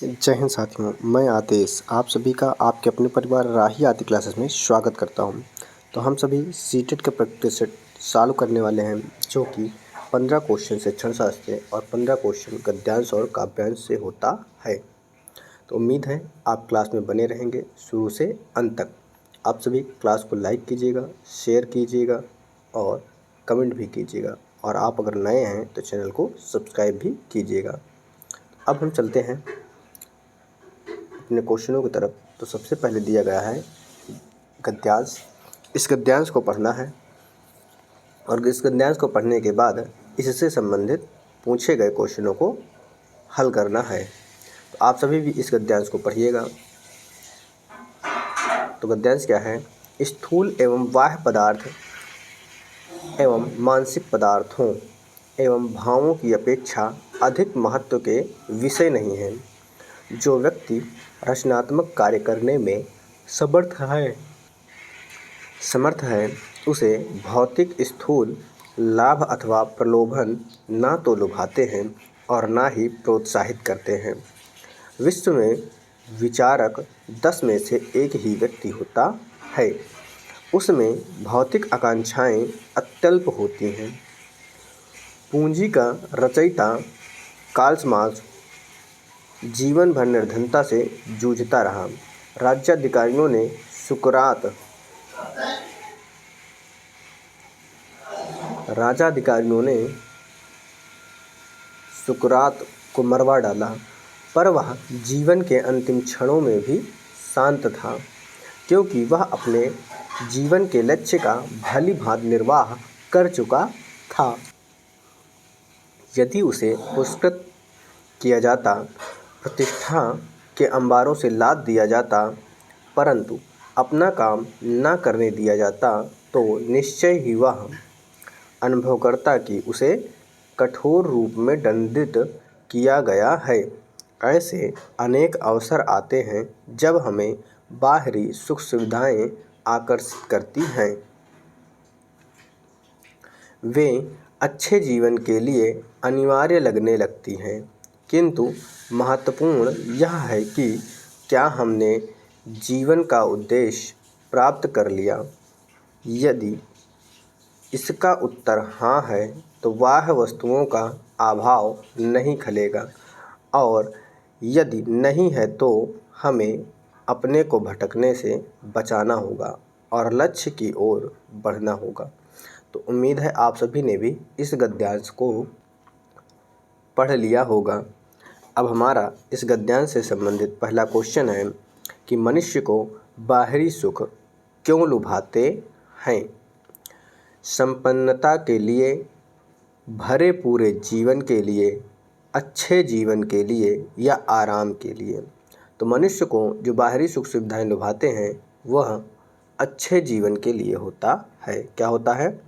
जय हिंद साथियों, मैं आदेश आप सभी का आपके अपने परिवार राही आदि क्लासेस में स्वागत करता हूं। तो हम सभी सीटेट के प्रैक्टिस सेट चालू करने वाले हैं, जो कि 15 क्वेश्चन से क्षणशास्त्र से और 15 क्वेश्चन गद्यांश और काव्यांश से होता है। तो उम्मीद है आप क्लास में बने रहेंगे शुरू से अंत तक। आप सभी क्लास को लाइक कीजिएगा, शेयर कीजिएगा और कमेंट भी कीजिएगा, और आप अगर नए हैं तो चैनल को सब्सक्राइब भी कीजिएगा। अब हम चलते हैं अपने क्वेश्चनों की तरफ। तो सबसे पहले दिया गया है गद्यांश। इस गद्यांश को पढ़ना है और इस गद्यांश को पढ़ने के बाद इससे संबंधित पूछे गए क्वेश्चनों को हल करना है। तो आप सभी भी इस गद्यांश को पढ़िएगा। तो गद्यांश क्या है? स्थूल एवं बाह्य पदार्थ एवं मानसिक पदार्थों एवं भावों की अपेक्षा अधिक महत्व के विषय नहीं हैं। जो व्यक्ति रचनात्मक कार्य करने में समर्थ है उसे भौतिक स्थूल लाभ अथवा प्रलोभन ना तो लुभाते हैं और ना ही प्रोत्साहित करते हैं। विश्व में विचारक 10 में से एक ही व्यक्ति होता है। उसमें भौतिक आकांक्षाएं अत्यल्प होती हैं। पूंजी का रचयिता कार्ल मार्क्स जीवन भर निर्धनता से जूझता रहा। राज्याधिकारियों ने सुकरात को मरवा डाला, पर वह जीवन के अंतिम क्षणों में भी शांत था, क्योंकि वह अपने जीवन के लक्ष्य का भली भांति निर्वाह कर चुका था। यदि उसे पुरस्कृत किया जाता, प्रतिष्ठा के अंबारों से लाद दिया जाता, परंतु अपना काम न करने दिया जाता, तो निश्चय ही वह अनुभव करता कि उसे कठोर रूप में दंडित किया गया है। ऐसे अनेक अवसर आते हैं जब हमें बाहरी सुख सुविधाएं आकर्षित करती हैं। वे अच्छे जीवन के लिए अनिवार्य लगने लगती हैं, किंतु महत्वपूर्ण यह है कि क्या हमने जीवन का उद्देश्य प्राप्त कर लिया। यदि इसका उत्तर हाँ है तो बाह्य वस्तुओं का अभाव नहीं खलेगा, और यदि नहीं है तो हमें अपने को भटकने से बचाना होगा और लक्ष्य की ओर बढ़ना होगा। तो उम्मीद है आप सभी ने भी इस गद्यांश को पढ़ लिया होगा। अब हमारा इस गद्यांश से संबंधित पहला क्वेश्चन है कि मनुष्य को बाहरी सुख क्यों लुभाते हैं? संपन्नता के लिए, भरे पूरे जीवन के लिए, अच्छे जीवन के लिए या आराम के लिए? तो मनुष्य को जो बाहरी सुख सुविधाएं लुभाते हैं वह अच्छे जीवन के लिए होता है। क्या होता है?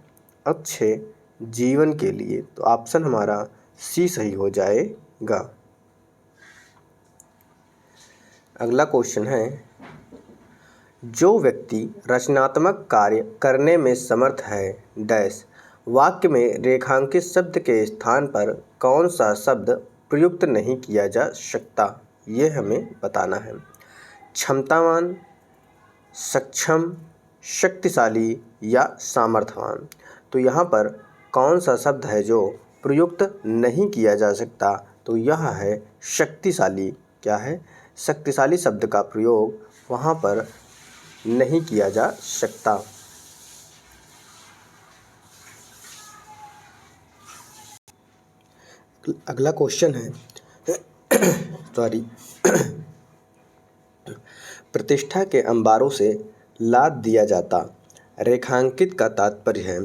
अच्छे जीवन के लिए। तो ऑप्शन हमारा सी सही हो जाएगा। अगला क्वेश्चन है, जो व्यक्ति रचनात्मक कार्य करने में समर्थ है डैश वाक्य में रेखांकित शब्द के स्थान पर कौन सा शब्द प्रयुक्त नहीं किया जा सकता, ये हमें बताना है। क्षमतावान, सक्षम, शक्तिशाली या सामर्थ्यवान? तो यहाँ पर कौन सा शब्द है जो प्रयुक्त नहीं किया जा सकता? तो यह है शक्तिशाली। क्या है? शक्तिशाली शब्द का प्रयोग वहाँ पर नहीं किया जा सकता। अगला क्वेश्चन है प्रतिष्ठा के अंबारों से लाद दिया जाता। रेखांकित का तात्पर्य है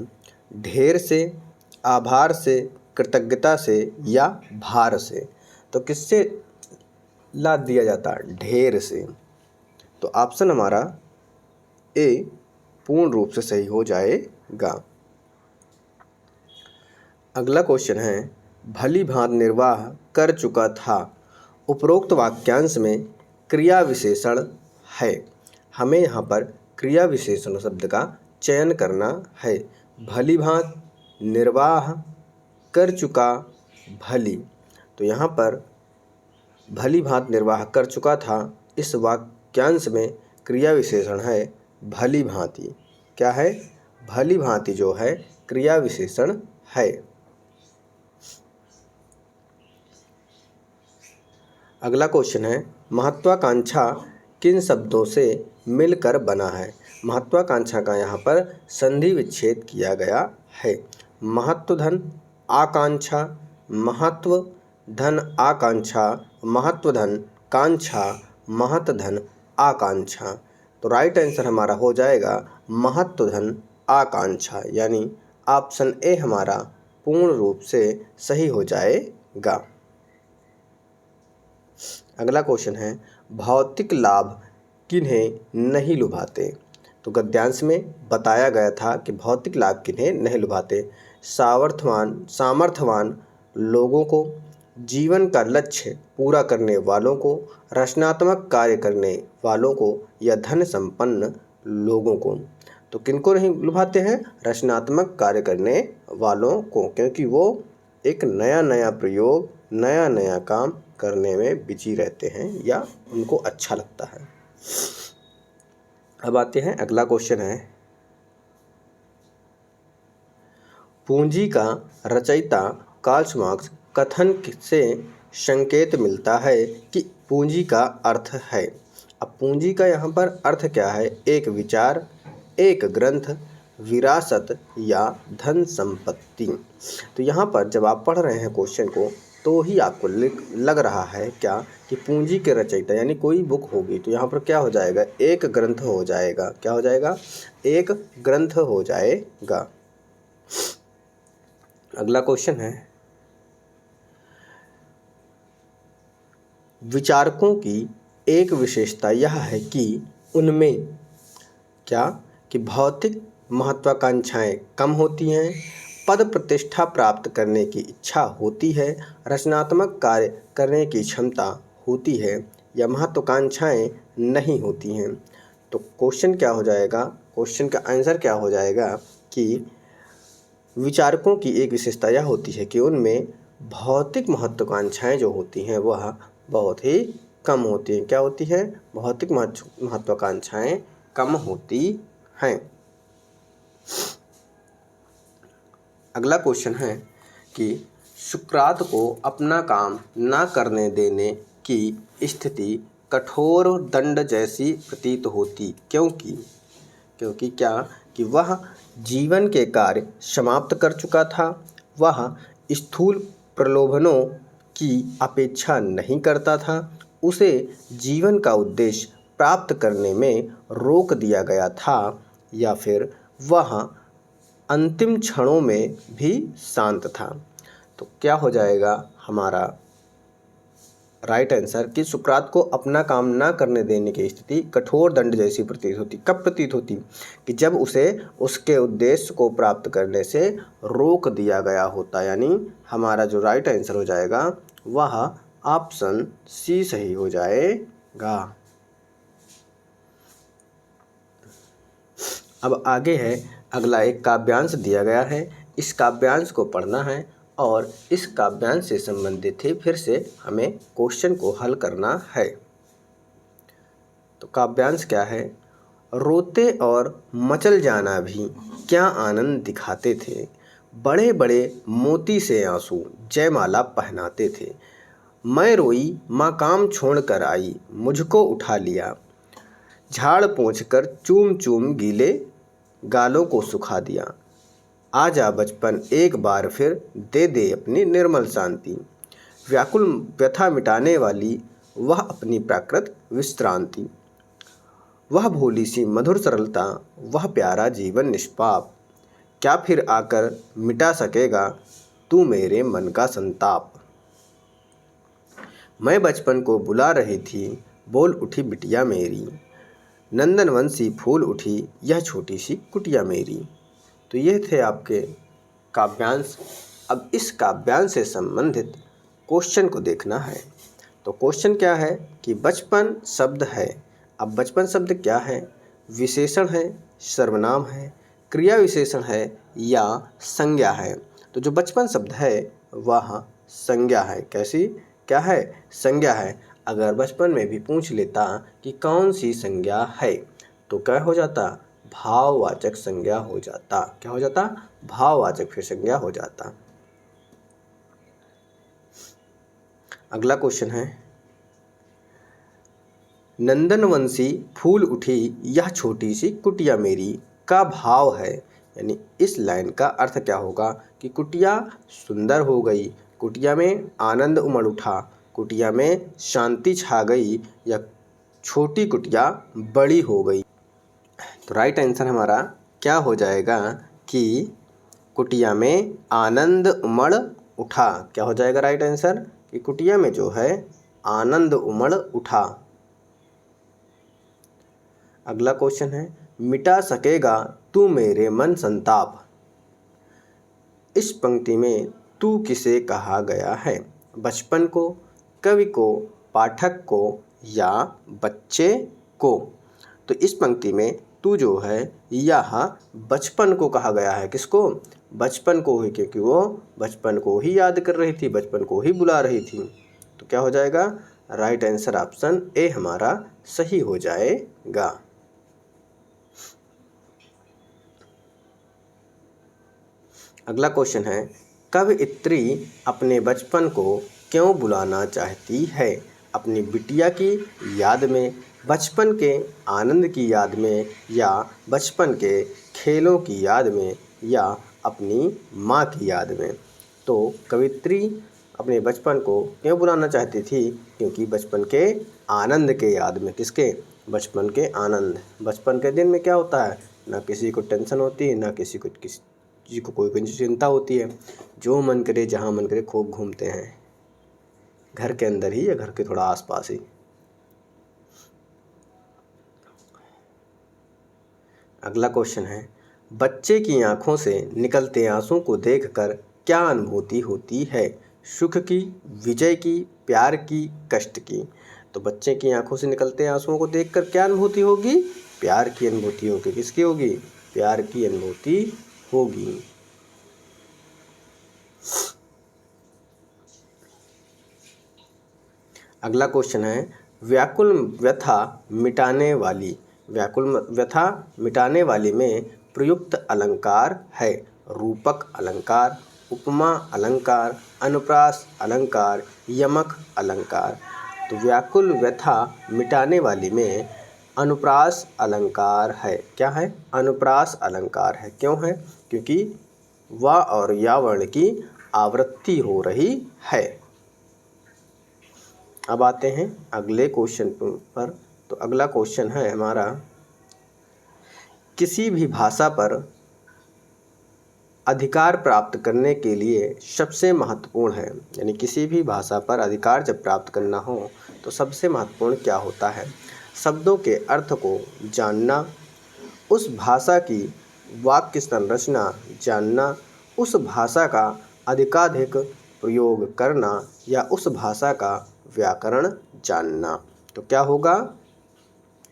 ढेर से, आभार से, कृतज्ञता से या भार से। तो किससे लाद दिया जाता? ढेर से। तो ऑप्शन हमारा ए पूर्ण रूप से सही हो जाएगा। अगला क्वेश्चन है, भली भांति निर्वाह कर चुका था। उपरोक्त वाक्यांश में क्रिया विशेषण है। हमें यहाँ पर क्रिया विशेषण शब्द का चयन करना है। भली भांति, निर्वाह, कर चुका, भली। तो यहाँ पर भली भांति निर्वाह कर चुका था। इस वाक्यांश में क्रिया विशेषण है भली भांति। क्या है? भली भांति जो है क्रिया विशेषण है। अगला क्वेश्चन है, महत्वाकांक्षा किन शब्दों से मिलकर बना है? महत्वाकांक्षा का यहाँ पर संधि विच्छेद किया गया है। महत्व धन आकांक्षा, महत्व धन आकांक्षा, महत्व धन कांक्षा, महत्व धन आकांक्षा। तो राइट आंसर हमारा हो जाएगा महत्व धन आकांक्षा, यानी ऑप्शन ए हमारा पूर्ण रूप से सही हो जाएगा। अगला क्वेश्चन है, भौतिक लाभ किन्हें नहीं लुभाते? तो गद्यांश में बताया गया था कि भौतिक लाभ किन्हें नहीं लुभाते। सामर्थ्यवान लोगों को, जीवन का लक्ष्य पूरा करने वालों को, रचनात्मक कार्य करने वालों को या धन संपन्न लोगों को। तो किनको नहीं लुभाते हैं? रचनात्मक कार्य करने वालों को, क्योंकि वो एक नया नया प्रयोग, नया नया काम करने में बिजी रहते हैं या उनको अच्छा लगता है। अब आते हैं, अगला क्वेश्चन है, पूंजी का रचयिता कार्ल मार्क्स कथन से संकेत मिलता है कि पूंजी का अर्थ है। अब पूंजी का यहाँ पर अर्थ क्या है? एक विचार, एक ग्रंथ, विरासत या धन संपत्ति। तो यहाँ पर जब आप पढ़ रहे हैं क्वेश्चन को तो ही आपको लग रहा है क्या कि पूंजी के रचयिता यानी कोई बुक होगी। तो यहाँ पर क्या हो जाएगा? एक ग्रंथ हो जाएगा। क्या हो जाएगा? एक ग्रंथ हो जाएगा। अगला क्वेश्चन है, विचारकों की एक विशेषता यह है कि उनमें क्या कि भौतिक महत्वाकांक्षाएं कम होती हैं, पद प्रतिष्ठा प्राप्त करने की इच्छा होती है, रचनात्मक कार्य करने की क्षमता होती है या महत्वाकांक्षाएं नहीं होती हैं। तो क्वेश्चन क्या हो जाएगा? क्वेश्चन का आंसर क्या हो जाएगा कि विचारकों की एक विशेषता यह होती है कि उनमें भौतिक महत्वाकांक्षाएं जो होती हैं वह बहुत ही कम होती हैं। क्या होती है? भौतिक महत्वाकांक्षाएं कम होती हैं। अगला क्वेश्चन है कि सुकरात को अपना काम न करने देने की स्थिति कठोर दंड जैसी प्रतीत होती, क्योंकि क्या कि वह जीवन के कार्य समाप्त कर चुका था, वह स्थूल प्रलोभनों की अपेक्षा नहीं करता था, उसे जीवन का उद्देश्य प्राप्त करने में रोक दिया गया था, या फिर वह अंतिम क्षणों में भी शांत था। तो क्या हो जाएगा हमारा राइट आंसर कि सुकरात को अपना काम ना करने देने की स्थिति कठोर दंड जैसी प्रतीत होती। कब प्रतीत होती? कि जब उसे उसके उद्देश्य को प्राप्त करने से रोक दिया गया होता। यानी हमारा जो राइट आंसर हो जाएगा वह ऑप्शन सी सही हो जाएगा। अब आगे है, अगला एक काव्यांश दिया गया है। इस काव्यांश को पढ़ना है और इस काव्यांश से संबंधित ही फिर से हमें क्वेश्चन को हल करना है। तो काव्यांश क्या है? रोते और मचल जाना भी क्या आनंद दिखाते थे, बड़े बड़े मोती से आंसू जयमाला पहनाते थे। मैं रोई माँ काम छोड़ कर आई, मुझको उठा लिया, झाड़ पोंछ कर चूम चूम गीले गालों को सुखा दिया। आजा बचपन एक बार फिर दे दे अपनी निर्मल शांति, व्याकुल व्यथा मिटाने वाली वह अपनी प्राकृत विश्रांति। वह भोली सी मधुर सरलता, वह प्यारा जीवन निष्पाप, क्या फिर आकर मिटा सकेगा तू मेरे मन का संताप। मैं बचपन को बुला रही थी, बोल उठी बिटिया मेरी, नंदनवन सी फूल उठी यह छोटी सी कुटिया मेरी। तो ये थे आपके काव्यांश। अब इस काव्यांश से संबंधित क्वेश्चन को देखना है। तो क्वेश्चन क्या है कि बचपन शब्द है। अब बचपन शब्द क्या है? विशेषण है, सर्वनाम है, क्रिया विशेषण है या संज्ञा है? तो जो बचपन शब्द है वह संज्ञा है। कैसी? क्या है? संज्ञा है। अगर बचपन में भी पूछ लेता कि कौन सी संज्ञा है तो क्या हो जाता? भाववाचक संज्ञा हो जाता। क्या हो जाता? भाववाचक फिर संज्ञा हो जाता। अगला क्वेश्चन है, नंदनवंशी फूल उठी यह छोटी सी कुटिया मेरी का भाव है, यानी इस लाइन का अर्थ क्या होगा कि कुटिया सुंदर हो गई, कुटिया में आनंद उमड़ उठा, कुटिया में शांति छा गई, या छोटी कुटिया बड़ी हो गई। तो राइट आंसर हमारा क्या हो जाएगा कि कुटिया में आनंद उमड़ उठा। क्या हो जाएगा राइट आंसर कि कुटिया में जो है आनंद उमड़ उठा। अगला क्वेश्चन है, मिटा सकेगा तू मेरे मन संताप, इस पंक्ति में तू किसे कहा गया है? बचपन को, कवि को, पाठक को या बच्चे को? तो इस पंक्ति में तू जो है यह बचपन को कहा गया है। किसको? बचपन को ही, क्योंकि वो बचपन को ही याद कर रही थी, बचपन को ही बुला रही थी। तो क्या हो जाएगा? राइट आंसर ऑप्शन ए हमारा सही हो जाएगा। अगला क्वेश्चन है, कवयित्री अपने बचपन को क्यों बुलाना चाहती है? अपनी बिटिया की याद में, बचपन के आनंद की याद में, या बचपन के खेलों की याद में, या अपनी माँ की याद में? तो कवयित्री अपने बचपन को क्यों बुलाना चाहती थी? क्योंकि बचपन के आनंद के याद में। किसके? बचपन के आनंद। बचपन के दिन में क्या होता है? ना किसी को टेंशन होती है, ना किसी को कोई चिंता होती है। जो मन करे जहाँ मन करे खूब घूमते हैं, घर के अंदर ही या घर के थोड़ा आसपास ही। अगला क्वेश्चन है, बच्चे की आंखों से निकलते आंसू को देखकर क्या अनुभूति होती है? सुख की, विजय की, प्यार की, कष्ट की? तो बच्चे की आंखों से निकलते आंसुओं को देखकर क्या अनुभूति होगी? प्यार की अनुभूति होगी। किसकी होगी? प्यार की अनुभूति होगी। अगला क्वेश्चन है, व्याकुल व्यथा मिटाने वाली, व्याकुल व्यथा मिटाने वाली में प्रयुक्त अलंकार है? रूपक अलंकार, उपमा अलंकार, अनुप्रास अलंकार, यमक अलंकार? तो व्याकुल व्यथा मिटाने वाली में अनुप्रास अलंकार है। क्या है? अनुप्रास अलंकार है। क्यों है? क्योंकि वा और या वर्ण की आवृत्ति हो रही है। अब आते हैं अगले क्वेश्चन पर। तो अगला क्वेश्चन है हमारा, किसी भी भाषा पर अधिकार प्राप्त करने के लिए सबसे महत्वपूर्ण है, यानी किसी भी भाषा पर अधिकार जब प्राप्त करना हो तो सबसे महत्वपूर्ण क्या होता है? शब्दों के अर्थ को जानना, उस भाषा की वाक्य संरचना जानना, उस भाषा का अधिकाधिक प्रयोग करना, या उस भाषा का व्याकरण जानना? तो क्या होगा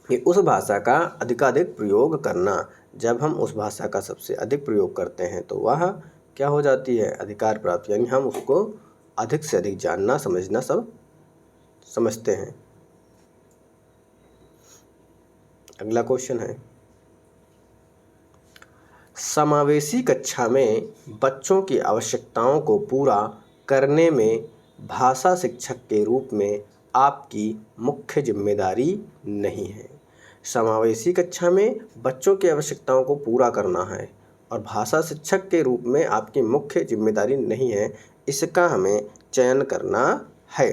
कि उस भाषा का अधिकाधिक प्रयोग करना। जब हम उस भाषा का सबसे अधिक प्रयोग करते हैं तो वह क्या हो जाती है? अधिकार प्राप्त, यानी हम उसको अधिक से अधिक जानना, समझना सब समझते हैं। अगला क्वेश्चन है, समावेशी कक्षा में बच्चों की आवश्यकताओं को पूरा करने में भाषा शिक्षक के रूप में आपकी मुख्य जिम्मेदारी नहीं है। समावेशी कक्षा में बच्चों की आवश्यकताओं को पूरा करना है और भाषा शिक्षक के रूप में आपकी मुख्य जिम्मेदारी नहीं है, इसका हमें चयन करना है।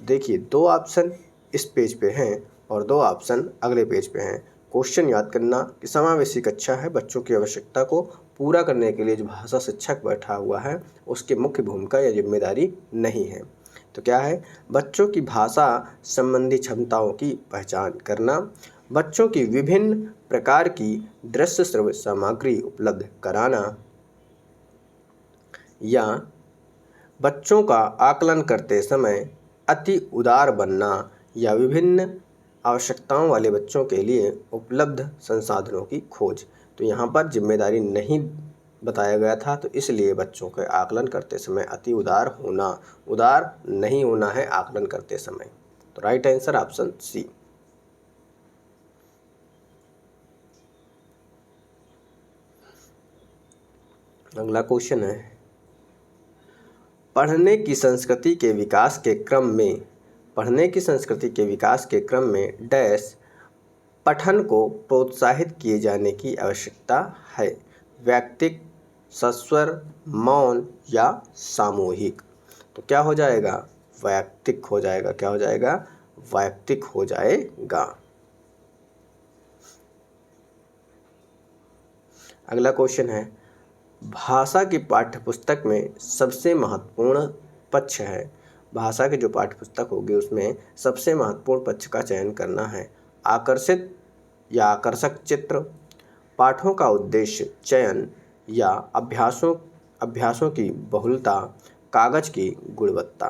देखिए, 2 ऑप्शन इस पेज पे हैं और 2 ऑप्शन अगले पेज पे हैं। क्वेश्चन याद करना कि समावेशी कक्षा है, बच्चों की आवश्यकता को पूरा करने के लिए जो भाषा शिक्षक बैठा हुआ है उसकी मुख्य भूमिका या जिम्मेदारी नहीं है। तो क्या है? बच्चों की भाषा संबंधी क्षमताओं की पहचान करना, बच्चों की विभिन्न प्रकार की दृश्य श्रव्य सामग्री उपलब्ध कराना, या बच्चों का आकलन करते समय अति उदार बनना, या विभिन्न आवश्यकताओं वाले बच्चों के लिए उपलब्ध संसाधनों की खोज। तो यहाँ पर जिम्मेदारी नहीं बताया गया था, तो इसलिए बच्चों के आकलन करते समय अति उदार नहीं होना है आकलन करते समय। तो राइट आंसर ऑप्शन सी। अगला क्वेश्चन है, पढ़ने की संस्कृति के विकास के क्रम में डैश पठन को प्रोत्साहित किए जाने की आवश्यकता है। व्यक्तिक, सस्वर, मौन या सामूहिक। तो क्या हो जाएगा? वैयक्तिक हो जाएगा। क्या हो जाएगा? वैयक्तिक हो जाएगा। अगला क्वेश्चन है, भाषा की पाठ्यपुस्तक में सबसे महत्वपूर्ण पक्ष है। भाषा की जो पाठ्यपुस्तक होगी उसमें सबसे महत्वपूर्ण पक्ष का चयन करना है। आकर्षित या आकर्षक चित्र, पाठों का उद्देश्य, चयन या अभ्यासों की बहुलता, कागज की गुणवत्ता।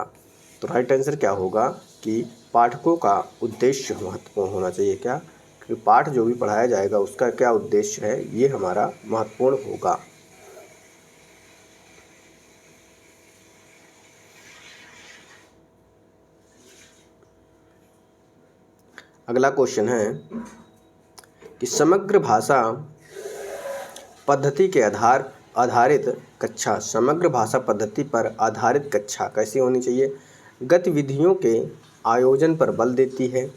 तो राइट आंसर क्या होगा कि पाठकों का उद्देश्य महत्वपूर्ण होना चाहिए। क्या? कि पाठ जो भी पढ़ाया जाएगा उसका क्या उद्देश्य है, ये हमारा महत्वपूर्ण होगा। अगला क्वेश्चन है कि समग्र भाषा पद्धति पर आधारित कक्षा कैसी होनी चाहिए? गतिविधियों के आयोजन पर बल देती है,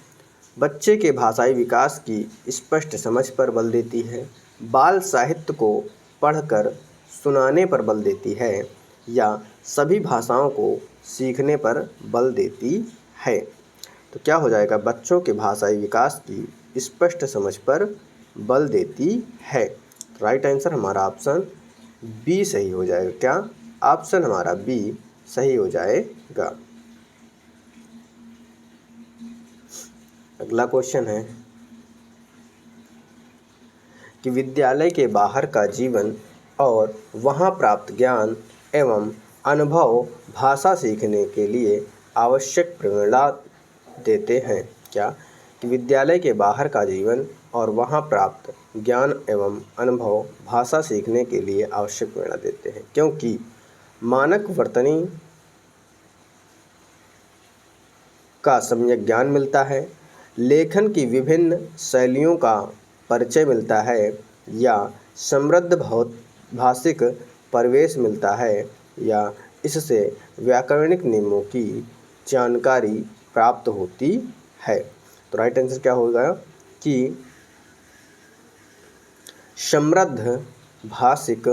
बच्चे के भाषाई विकास की स्पष्ट समझ पर बल देती है, बाल साहित्य को पढ़कर सुनाने पर बल देती है या सभी भाषाओं को सीखने पर बल देती है। तो क्या हो जाएगा? बच्चों के भाषाई विकास की स्पष्ट समझ पर बल देती है। राइट आंसर हमारा ऑप्शन बी सही हो जाएगा। क्या? ऑप्शन हमारा बी सही हो जाएगा। अगला क्वेश्चन है कि विद्यालय के बाहर का जीवन और वहाँ प्राप्त ज्ञान एवं अनुभव भाषा सीखने के लिए आवश्यक प्रेरणा देते हैं। क्या? कि विद्यालय के बाहर का जीवन और वहाँ प्राप्त ज्ञान एवं अनुभव भाषा सीखने के लिए आवश्यक प्रेरणा देते हैं, क्योंकि मानक वर्तनी का सम्यक ज्ञान मिलता है, लेखन की विभिन्न शैलियों का परिचय मिलता है या समृद्ध भाषिक परिवेश मिलता है या इससे व्याकरणिक नियमों की जानकारी प्राप्त होती है। तो राइट आंसर क्या होगा कि समृद्ध भाषिक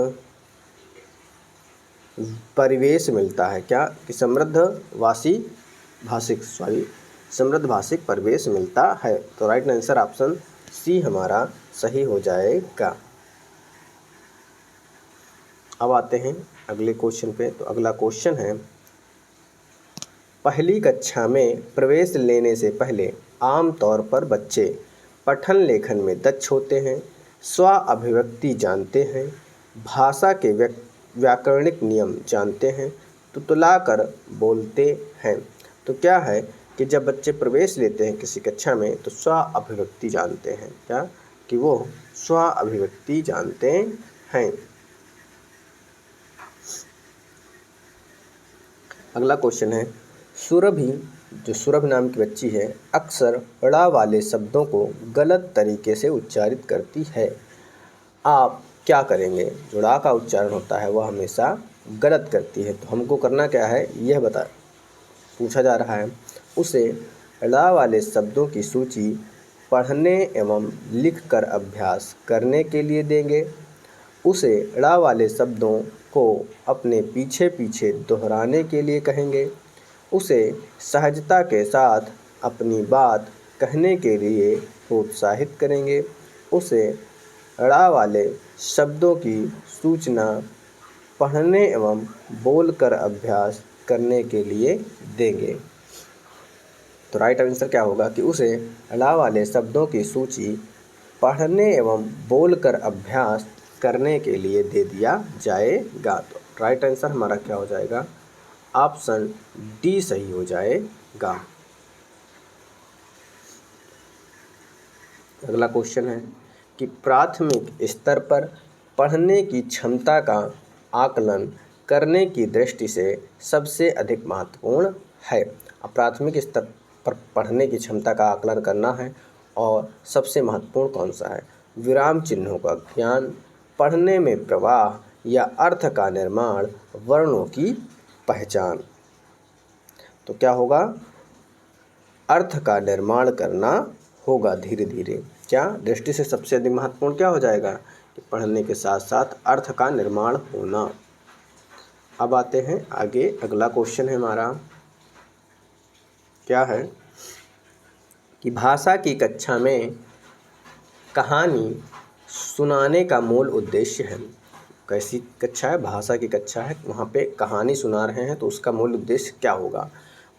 परिवेश मिलता है। क्या? कि समृद्ध भाषिक परिवेश मिलता है। तो राइट आंसर ऑप्शन सी हमारा सही हो जाएगा। अब आते हैं अगले क्वेश्चन पे। तो अगला क्वेश्चन है, पहली कक्षा में प्रवेश लेने से पहले आम तौर पर बच्चे पठन लेखन में दक्ष होते हैं, स्व अभिव्यक्ति जानते हैं, भाषा के व्याकरणिक नियम जानते हैं, तुतलाकर बोलते हैं। तो क्या है कि जब बच्चे प्रवेश लेते हैं किसी कक्षा में तो स्व अभिव्यक्ति जानते हैं। क्या? कि वो स्व अभिव्यक्ति जानते हैं। अगला क्वेश्चन है, सुरभि नाम की बच्ची है, अक्सर ड़ा वाले शब्दों को गलत तरीके से उच्चारित करती है। आप क्या करेंगे? जो ड़ा का उच्चारण होता है वह हमेशा गलत करती है। तो हमको करना क्या है यह पूछा जा रहा है। उसे ड़ा वाले शब्दों की सूची पढ़ने एवं लिखकर अभ्यास करने के लिए देंगे। उसे ड़ा वाले शब्दों को अपने पीछे पीछे दोहराने के लिए कहेंगे। उसे सहजता के साथ अपनी बात कहने के लिए प्रोत्साहित करेंगे। उसे ड़ा वाले शब्दों की सूचना पढ़ने एवं बोलकर अभ्यास करने के लिए देंगे। तो राइट आंसर क्या होगा कि उसे ड़ा वाले शब्दों की सूची पढ़ने एवं बोलकर अभ्यास करने के लिए दे दिया जाएगा। तो राइट आंसर हमारा क्या हो जाएगा? ऑप्शन डी सही हो जाएगा। अगला क्वेश्चन है कि प्राथमिक स्तर पर पढ़ने की क्षमता का आकलन करने की दृष्टि से सबसे अधिक महत्वपूर्ण है। अब प्राथमिक स्तर पर पढ़ने की क्षमता का आकलन करना है और सबसे महत्वपूर्ण कौन सा है? विराम चिन्हों का ज्ञान, पढ़ने में प्रवाह या अर्थ का निर्माण, वर्णों की पहचान। तो क्या होगा? अर्थ का निर्माण करना होगा धीरे धीरे। क्या दृष्टि से सबसे अधिक महत्वपूर्ण क्या हो जाएगा? कि पढ़ने के साथ साथ अर्थ का निर्माण होना। अब आते हैं आगे, अगला क्वेश्चन है हमारा, क्या है कि भाषा की कक्षा में कहानी सुनाने का मूल उद्देश्य है। कैसी कक्षा है? भाषा की कक्षा है, वहाँ पे कहानी सुना रहे हैं, तो उसका मूल उद्देश्य क्या होगा?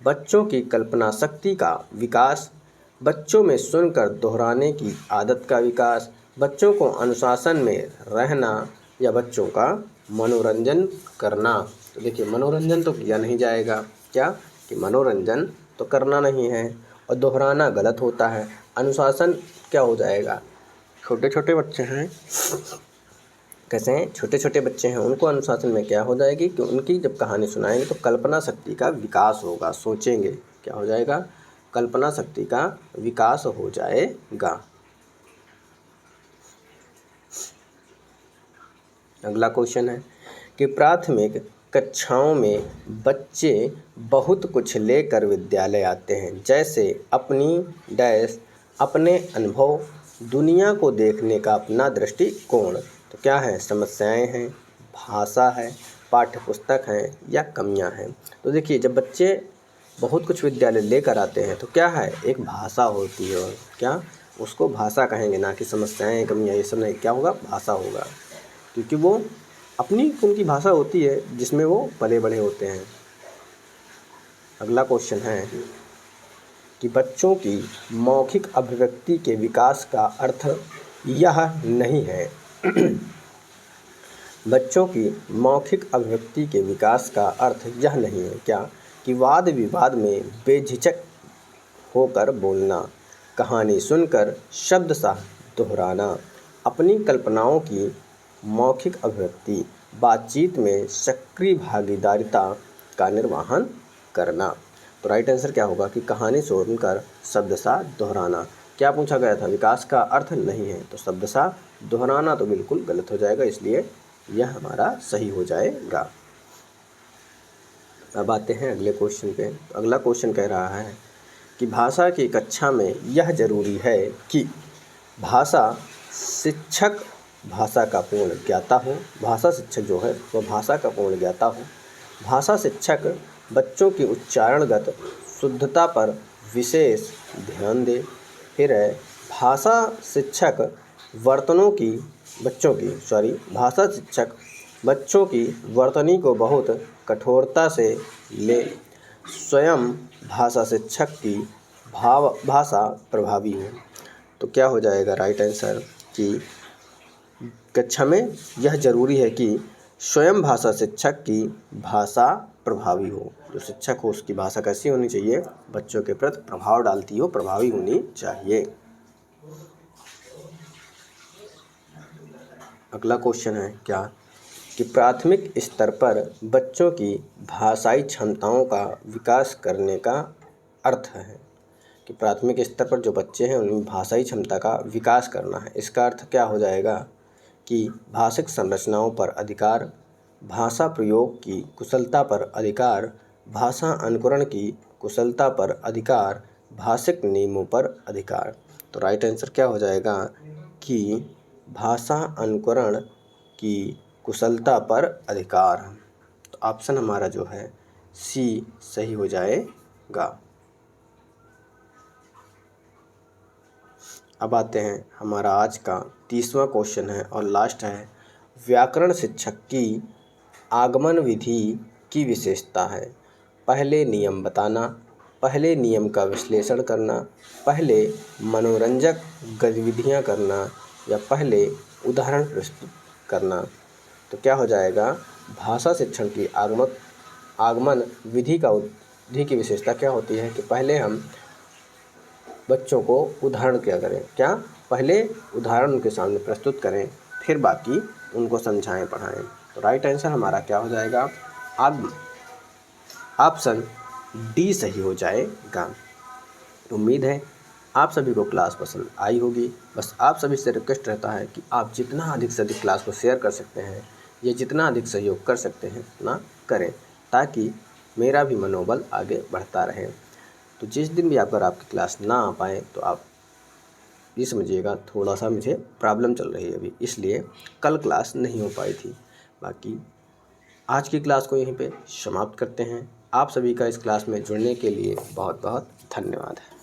बच्चों की कल्पना शक्ति का विकास, बच्चों में सुनकर दोहराने की आदत का विकास, बच्चों को अनुशासन में रहना या बच्चों का मनोरंजन करना। तो देखिए, मनोरंजन तो किया नहीं जाएगा। क्या कि मनोरंजन तो करना नहीं है और दोहराना गलत होता है। अनुशासन क्या हो जाएगा? छोटे छोटे बच्चे हैं, कैसे हैं? छोटे छोटे बच्चे हैं, उनको अनुशासन में क्या हो जाएगी कि उनकी जब कहानी सुनाएंगे तो कल्पना शक्ति का विकास होगा। सोचेंगे, क्या हो जाएगा? कल्पना शक्ति का विकास हो जाएगा। अगला क्वेश्चन है कि प्राथमिक कक्षाओं में बच्चे बहुत कुछ लेकर विद्यालय आते हैं, जैसे अपनी डैश, अपने अनुभव, दुनिया को देखने का अपना दृष्टिकोण। तो क्या है? समस्याएं हैं, भाषा है, पाठ्य पुस्तक हैं या कमियां हैं। तो देखिए, जब बच्चे बहुत कुछ विद्यालय लेकर आते हैं तो क्या है? एक भाषा होती है, और क्या उसको भाषा कहेंगे, ना कि समस्याएं, कमियां, ये सब नहीं। क्या होगा? भाषा होगा, क्योंकि वो अपनी उनकी भाषा होती है जिसमें वो पले बड़े होते हैं। अगला क्वेश्चन है कि बच्चों की मौखिक अभिव्यक्ति के विकास का अर्थ यह नहीं है। बच्चों की मौखिक अभिव्यक्ति के विकास का अर्थ यह नहीं है क्या? कि वाद विवाद में बेझिझक होकर बोलना, कहानी सुनकर शब्द सा दोहराना, अपनी कल्पनाओं की मौखिक अभिव्यक्ति, बातचीत में सक्रिय भागीदारिता का निर्वहन करना। तो राइट आंसर क्या होगा? कि कहानी सुनकर शब्द सा दोहराना। क्या पूछा गया था? विकास का अर्थ नहीं है, तो शब्द सा दोहराना तो बिल्कुल गलत हो जाएगा, इसलिए यह हमारा सही हो जाएगा। अब आते हैं अगले क्वेश्चन पे। तो अगला क्वेश्चन कह रहा है कि भाषा की कक्षा में यह जरूरी है कि भाषा शिक्षक भाषा का पूर्ण ज्ञाता हो। भाषा शिक्षक जो है वह भाषा का पूर्ण ज्ञाता हो। भाषा शिक्षक बच्चों की उच्चारणगत शुद्धता पर विशेष ध्यान दे। फिर है भाषा शिक्षक भाषा शिक्षक बच्चों की वर्तनी को बहुत कठोरता से ले। स्वयं भाषा शिक्षक की भाषा प्रभावी हो। तो क्या हो जाएगा राइट आंसर? कि कक्षा में यह जरूरी है कि स्वयं भाषा शिक्षक की भाषा प्रभावी हो। जो शिक्षक हो उसकी भाषा कैसी होनी चाहिए? बच्चों के प्रति प्रभाव डालती हो, प्रभावी होनी चाहिए। अगला क्वेश्चन है क्या? कि प्राथमिक स्तर पर बच्चों की भाषाई क्षमताओं का विकास करने का अर्थ है। कि प्राथमिक स्तर पर जो बच्चे हैं उनमें भाषाई क्षमता का विकास करना है। इसका अर्थ क्या हो जाएगा? कि भाषिक संरचनाओं पर अधिकार, भाषा प्रयोग की कुशलता पर अधिकार, भाषा अनुकरण की कुशलता पर अधिकार, भाषिक नियमों पर अधिकार। तो राइट आंसर क्या हो जाएगा? कि भाषा अनुकरण की कुशलता पर अधिकार। तो ऑप्शन हमारा जो है सी सही हो जाएगा। अब आते हैं हमारा आज का 30वां क्वेश्चन है और लास्ट है, व्याकरण शिक्षक की आगमन विधि की विशेषता है। पहले नियम बताना, पहले नियम का विश्लेषण करना, पहले मनोरंजक गतिविधियां करना या पहले उदाहरण प्रस्तुत करना। तो क्या हो जाएगा? भाषा शिक्षण की आगमन विधि की विशेषता क्या होती है? कि पहले हम बच्चों को उदाहरण क्या करें, क्या पहले उदाहरण उनके सामने प्रस्तुत करें, फिर बाकी उनको समझाएं पढ़ाएं। तो राइट आंसर हमारा क्या हो जाएगा? अब ऑप्शन डी सही हो जाएगा। उम्मीद है आप सभी को क्लास पसंद आई होगी। बस आप सभी से रिक्वेस्ट रहता है कि आप जितना अधिक से अधिक क्लास को शेयर कर सकते हैं या जितना अधिक सहयोग कर सकते हैं उतना करें, ताकि मेरा भी मनोबल आगे बढ़ता रहे। तो जिस दिन भी अगर आपकी क्लास ना आ पाए तो आप ये समझिएगा थोड़ा सा मुझे प्रॉब्लम चल रही है अभी, इसलिए कल क्लास नहीं हो पाई थी। बाकी आज की क्लास को यहीं पे समाप्त करते हैं। आप सभी का इस क्लास में जुड़ने के लिए बहुत बहुत धन्यवाद है।